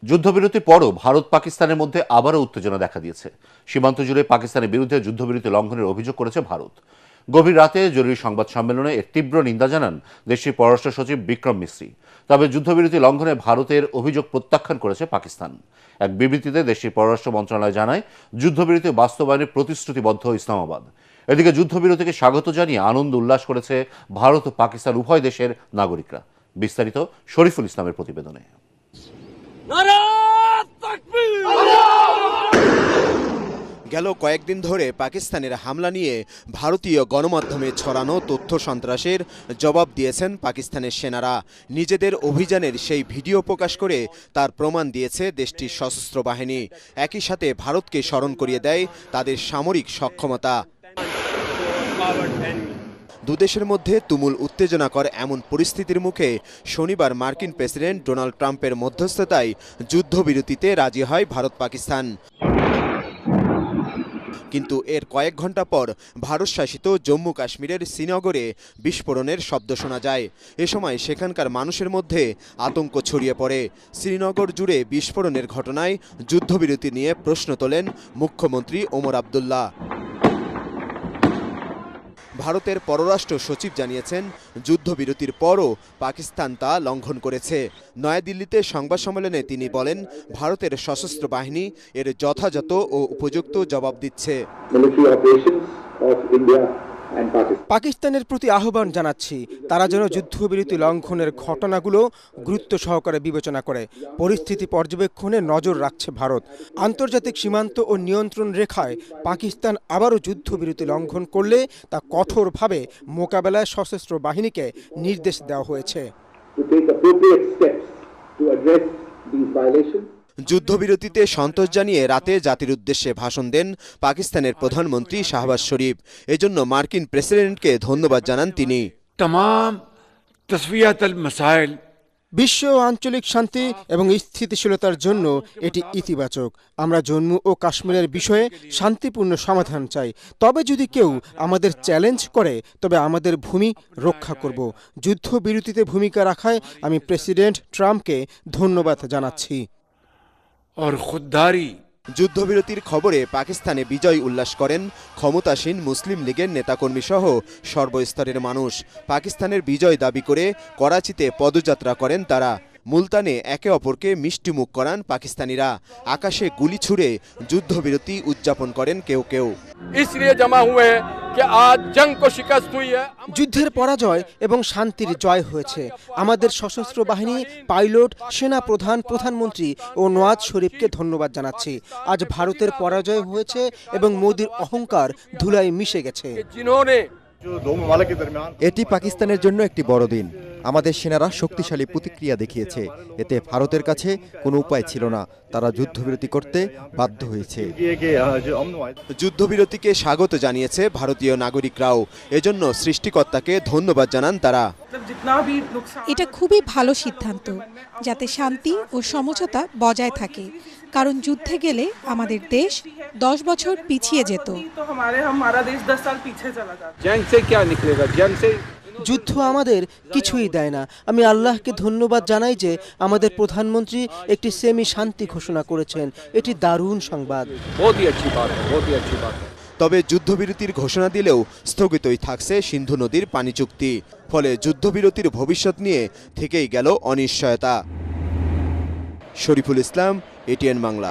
যুদ্ধবিরতির পরও ভারত পাকিস্তানের মধ্যে আবারও উত্তেজনা দেখা দিয়েছে। সীমান্ত জুড়ে পাকিস্তানের বিরুদ্ধে যুদ্ধবিরতি লঙ্ঘনের অভিযোগ করেছে ভারত। গভীর রাতে জরুরি সংবাদ সম্মেলনে এর তীব্র নিন্দা জানান দেশটির পররাষ্ট্র সচিব বিক্রম মিশ্রি। তবে যুদ্ধবিরতি লঙ্ঘনে ভারতের অভিযোগ প্রত্যাখ্যান করেছে পাকিস্তান। এক বিবৃতিতে দেশটির পররাষ্ট্র মন্ত্রণালয় জানায়, যুদ্ধবিরতি বাস্তবায়নের প্রতিশ্রুতিবদ্ধ ইসলামাবাদ। এদিকে যুদ্ধবিরতিকে স্বাগত জানিয়ে আনন্দ উল্লাস করেছে ভারত ও পাকিস্তান উভয় দেশের নাগরিকরা। বিস্তারিত শরীফুল ইসলামের প্রতিবেদনে। গেল কয়েকদিন ধরে পাকিস্তানের হামলা নিয়ে ভারতীয় গণমাধ্যমে ছড়ানো তথ্য সন্ত্রাসের জবাব দিয়েছেন পাকিস্তানের সেনারা। নিজেদের অভিযানের সেই ভিডিও প্রকাশ করে তার প্রমাণ দিয়েছে দেশটির সশস্ত্র বাহিনী। একই সাথে ভারতকে স্মরণ করিয়ে দেয় তাদের সামরিক সক্ষমতা। দুদেশের মধ্যে তুমুল উত্তেজনাকর এমন পরিস্থিতির মুখে শনিবার মার্কিন প্রেসিডেন্ট ডোনাল্ড ট্রাম্পের মধ্যস্থতায় যুদ্ধবিরতিতে রাজি হয় ভারত পাকিস্তান। কিন্তু এর কয়েক ঘন্টা পর ভারত শাসিত জম্মু কাশ্মীরের শ্রীনগরে বিস্ফোরণের শব্দ শোনা যায়। এ সময় সেখানকার মানুষের মধ্যে আতঙ্ক ছড়িয়ে পড়ে। শ্রীনগর জুড়ে বিস্ফোরণের ঘটনায় যুদ্ধবিরতি নিয়ে প্রশ্ন তোলেন মুখ্যমন্ত্রী ওমর আবদুল্লাহ। ভারতের পররাষ্ট্র সচিব জানিয়েছেন, যুদ্ধবিরতির পরও পাকিস্তান তা লঙ্ঘন করেছে। নয়াদিল্লিতে সংবাদ সম্মেলনে তিনি বলেন, ভারতের সশস্ত্র বাহিনী এর যথাযথ ও উপযুক্ত জবাব দিচ্ছে। পাকিস্তানের প্রতি আহ্বান জানাচ্ছি, তারা যেন যুদ্ধবিরতি লঙ্ঘনের ঘটনাগুলো গুরুত্ব সহকারে বিবেচনা করে। পরিস্থিতি পর্যবেক্ষণে নজর রাখছে ভারত। আন্তর্জাতিক সীমান্ত ও নিয়ন্ত্রণ রেখায় পাকিস্তান আবারও যুদ্ধবিরতি লঙ্ঘন করলে তা কঠোরভাবে মোকাবেলায় সশস্ত্র বাহিনীকে নির্দেশ দেওয়া হয়েছে। যুদ্ধবিরতিতে সন্তোষ জানিয়ে রাতে জাতির উদ্দেশ্যে ভাষণ দেন পাকিস্তানের প্রধানমন্ত্রী শাহবাজ শরীফ। এজন্য মার্কিন প্রেসিডেন্টকে ধন্যবাদ জানান তিনি। বিশ্ব ও আঞ্চলিক শান্তি এবং স্থিতিশীলতার জন্য এটি ইতিবাচক। আমরা জম্মু ও কাশ্মীরের বিষয়ে শান্তিপূর্ণ সমাধান চাই। তবে যদি কেউ আমাদের চ্যালেঞ্জ করে, তবে আমাদের ভূমি রক্ষা করব। যুদ্ধবিরতিতে ভূমিকা রাখায় আমি প্রেসিডেন্ট ট্রাম্পকে ধন্যবাদ জানাচ্ছি। যুদ্ধবিরতির খবরে পাকিস্তানে বিজয় উল্লাস করেন ক্ষমতাসীন মুসলিম লীগের নেতাকর্মী সহ সর্বস্তরের মানুষ। পাকিস্তানের বিজয় দাবি করে করাচিতে পদযাত্রা করেন তারা। মুলতানে একে অপরকে মিষ্টিমুখ করান পাকিস্তানিরা। আকাশে গুলি ছুড়ে যুদ্ধবিরতি উদযাপন করেন কেউ কেউ। যুদ্ধের পরাজয় এবং শান্তির জয় হয়েছে। আমাদের সশস্ত্র বাহিনী, পাইলট, সেনা প্রধান, প্রধানমন্ত্রী ও নওয়াজ শরীফকে ধন্যবাদ জানাচ্ছি। আজ ভারতের পরাজয় হয়েছে এবং মোদির অহংকার ধুলায় মিশে গেছে। এটি পাকিস্তানের জন্য একটি বড় দিন। আমাদের সেনারা শক্তিশালী প্রতিক্রিয়া দেখিয়েছে। এতে ভারতের কাছে কোনো উপায় ছিল না, তারা যুদ্ধবিরতি করতে বাধ্য হয়েছে। যুদ্ধবিরতিকে স্বাগত জানিয়েছে ভারতীয় নাগরিকরাও। এজন্য সৃষ্টিকর্তাকে ধন্যবাদ জানান তারা। এটা খুবই ভালো সিদ্ধান্ত, যাতে শান্তি ও সমঝোতা বজায় থাকে। কারণ যুদ্ধে গেলে আমাদের দেশ 10 বছর পিছিয়ে যেত। যুদ্ধ আমাদের কিছুই দেয় না। আমি আল্লাহকে ধন্যবাদ জানাই যে আমাদের প্রধানমন্ত্রী একটি সেমি শান্তি ঘোষণা করেছেন। এটি দারুণ সংবাদ। তবে যুদ্ধবিরতির ঘোষণা দিলেও স্থগিতই থাকছে সিন্ধু নদীর পানি চুক্তি। ফলে যুদ্ধবিরতির ভবিষ্যৎ নিয়ে থেকেই গেল অনিশ্চয়তা। শরীফুল ইসলাম, এটিএন বাংলা।